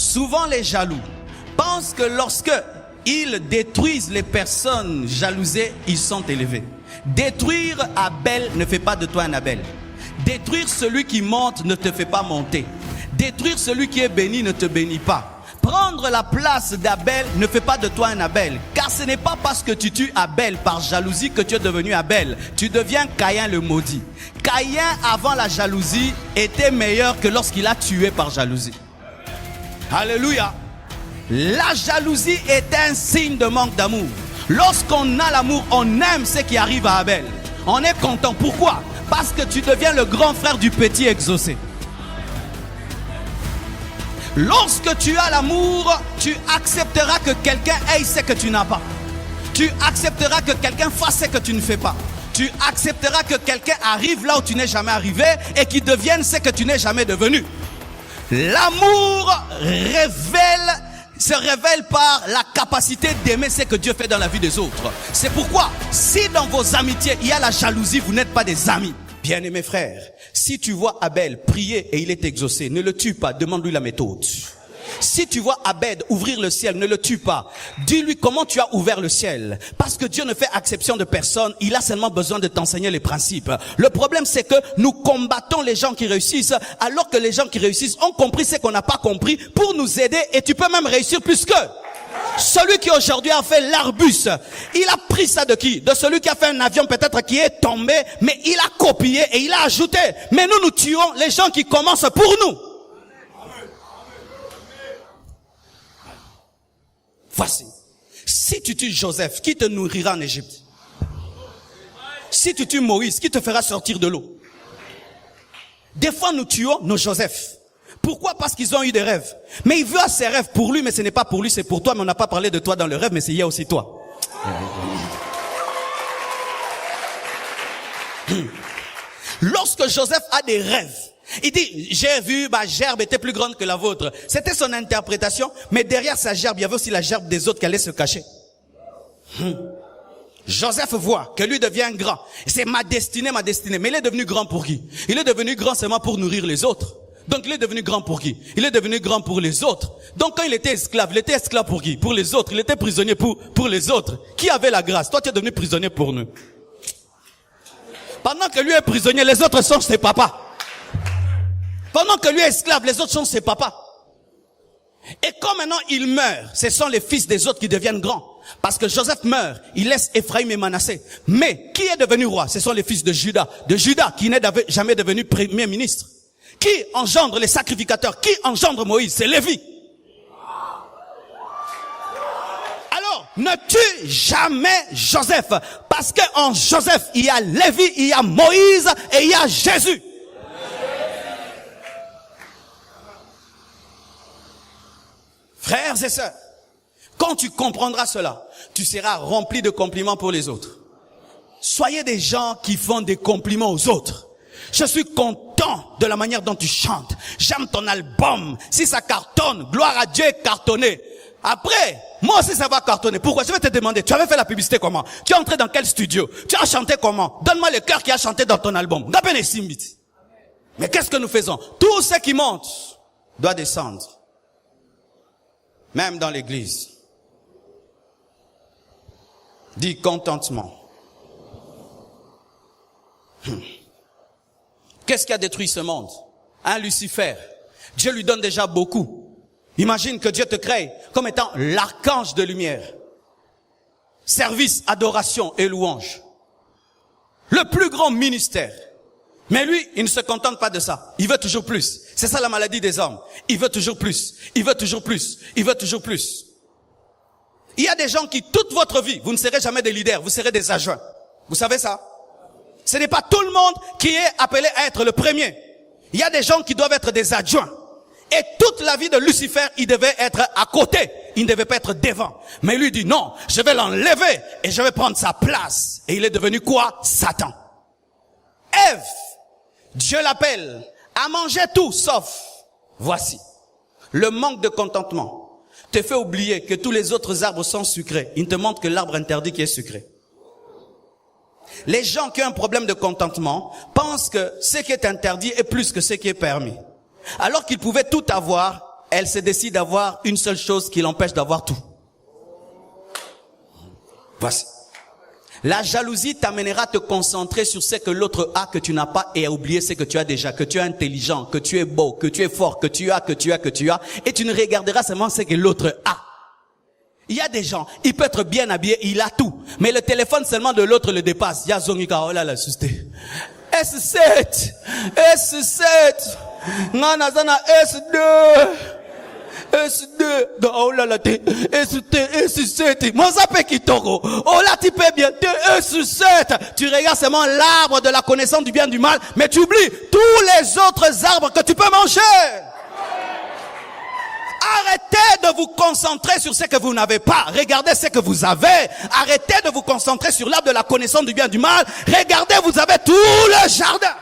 Souvent les jaloux pensent que lorsque ils détruisent les personnes jalousées, ils sont élevés. Détruire Abel ne fait pas de toi un Abel. Détruire celui qui monte ne te fait pas monter. Détruire celui qui est béni ne te bénit pas. Prendre la place d'Abel ne fait pas de toi un Abel. Car ce n'est pas parce que tu tues Abel par jalousie que tu es devenu Abel. Tu deviens Caïn le maudit. Caïn, avant la jalousie, était meilleur que lorsqu'il a tué par jalousie. Alléluia. La jalousie est un signe de manque d'amour. Lorsqu'on a l'amour, on aime ce qui arrive à Abel. On est content. Pourquoi? Parce que tu deviens le grand frère du petit exaucé. Lorsque tu as l'amour, tu accepteras que quelqu'un ait ce que tu n'as pas. Tu accepteras que quelqu'un fasse ce que tu ne fais pas. Tu accepteras que quelqu'un arrive là où tu n'es jamais arrivé et qu'il devienne ce que tu n'es jamais devenu. L'amour se révèle par la capacité d'aimer ce que Dieu fait dans la vie des autres. C'est pourquoi, si dans vos amitiés, il y a la jalousie, vous n'êtes pas des amis. Bien-aimés frères, si tu vois Abel prier et il est exaucé, ne le tue pas, demande-lui la méthode. Si tu vois Abel ouvrir le ciel, ne le tue pas. Dis-lui comment tu as ouvert le ciel. Parce que Dieu ne fait exception de personne. Il a seulement besoin de t'enseigner les principes. Le problème, c'est que nous combattons les gens qui réussissent, alors que les gens qui réussissent ont compris ce qu'on n'a pas compris pour nous aider. Et tu peux même réussir plus qu'eux. Celui qui aujourd'hui a fait l'Airbus, il a pris ça de qui? De celui qui a fait un avion peut-être qui est tombé, mais il a copié et il a ajouté. Mais nous tuons les gens qui commencent pour nous. Voici. Si tu tues Joseph, qui te nourrira en Égypte? Si tu tues Moïse, qui te fera sortir de l'eau? Des fois, nous tuons nos Joseph. Pourquoi? Parce qu'ils ont eu des rêves. Mais il veut ses rêves pour lui, mais ce n'est pas pour lui, c'est pour toi. Mais on n'a pas parlé de toi dans le rêve, mais c'est il y a aussi toi. Lorsque Joseph a des rêves, il dit, j'ai vu, ma gerbe était plus grande que la vôtre. C'était son interprétation, mais derrière sa gerbe, il y avait aussi la gerbe des autres qui allaient se cacher. Joseph voit que lui devient grand. C'est ma destinée. Mais il est devenu grand pour qui? Il est devenu grand seulement pour nourrir les autres. Donc il est devenu grand pour qui? Il est devenu grand pour les autres. Donc quand il était esclave pour qui? Pour les autres. Il était prisonnier pour les autres. Qui avait la grâce? Toi tu es devenu prisonnier pour nous. Pendant que lui est prisonnier, les autres sont ses papas. Pendant que lui est esclave, les autres sont ses papas. Et quand maintenant il meurt, ce sont les fils des autres qui deviennent grands. Parce que Joseph meurt, il laisse Ephraïm et Manassé. Mais qui est devenu roi? Ce sont les fils de Juda. De Juda qui n'est jamais devenu premier ministre. Qui engendre les sacrificateurs? Qui engendre Moïse? C'est Lévi. Alors, ne tue jamais Joseph. Parce qu'en Joseph, il y a Lévi, il y a Moïse et il y a Jésus. Frères et sœurs, quand tu comprendras cela, tu seras rempli de compliments pour les autres. Soyez des gens qui font des compliments aux autres. Je suis content de la manière dont tu chantes. J'aime ton album. Si ça cartonne, gloire à Dieu, cartonné. Après, moi aussi ça va cartonner. Pourquoi? Je vais te demander, tu avais fait la publicité comment? Tu es entré dans quel studio? Tu as chanté comment? Donne-moi le cœur qui a chanté dans ton album. Mais qu'est-ce que nous faisons? Tout ce qui monte doit descendre. Même dans l'église. Dis contentement. Qu'est-ce qui a détruit ce monde? Un Lucifer. Dieu lui donne déjà beaucoup. Imagine que Dieu te crée comme étant l'archange de lumière. Service, adoration et louange. Le plus grand ministère. Mais lui, il ne se contente pas de ça. Il veut toujours plus. C'est ça la maladie des hommes. Il veut toujours plus. Il veut toujours plus. Il veut toujours plus. Il y a des gens qui, toute votre vie, vous ne serez jamais des leaders, vous serez des adjoints. Vous savez ça? Ce n'est pas tout le monde qui est appelé à être le premier. Il y a des gens qui doivent être des adjoints. Et toute la vie de Lucifer, il devait être à côté. Il ne devait pas être devant. Mais lui dit non, je vais l'enlever et je vais prendre sa place. Et il est devenu quoi? Satan. Ève, Dieu l'appelle à manger tout sauf. Voici. Le manque de contentement te fait oublier que tous les autres arbres sont sucrés. Il ne te montre que l'arbre interdit qui est sucré. Les gens qui ont un problème de contentement pensent que ce qui est interdit est plus que ce qui est permis. Alors qu'ils pouvaient tout avoir, elle se décide d'avoir une seule chose qui l'empêche d'avoir tout. Voici. La jalousie t'amènera à te concentrer sur ce que l'autre a que tu n'as pas et à oublier ce que tu as déjà, que tu es intelligent, que tu es beau, que tu es fort, que tu as, et tu ne regarderas seulement ce que l'autre a. Il y a des gens, il peut être bien habillé, il a tout, mais le téléphone seulement de l'autre le dépasse. Il y a Zongika, oh là la susté. S7, Nanazana S2. S2, oh là là, S7, mon sapé qui toro, oh là tu peux bien, S7, tu regardes seulement l'arbre de la connaissance du bien et du mal, mais tu oublies tous les autres arbres que tu peux manger. Arrêtez de vous concentrer sur ce que vous n'avez pas, regardez ce que vous avez. Arrêtez de vous concentrer sur l'arbre de la connaissance du bien et du mal, regardez, vous avez tout le jardin.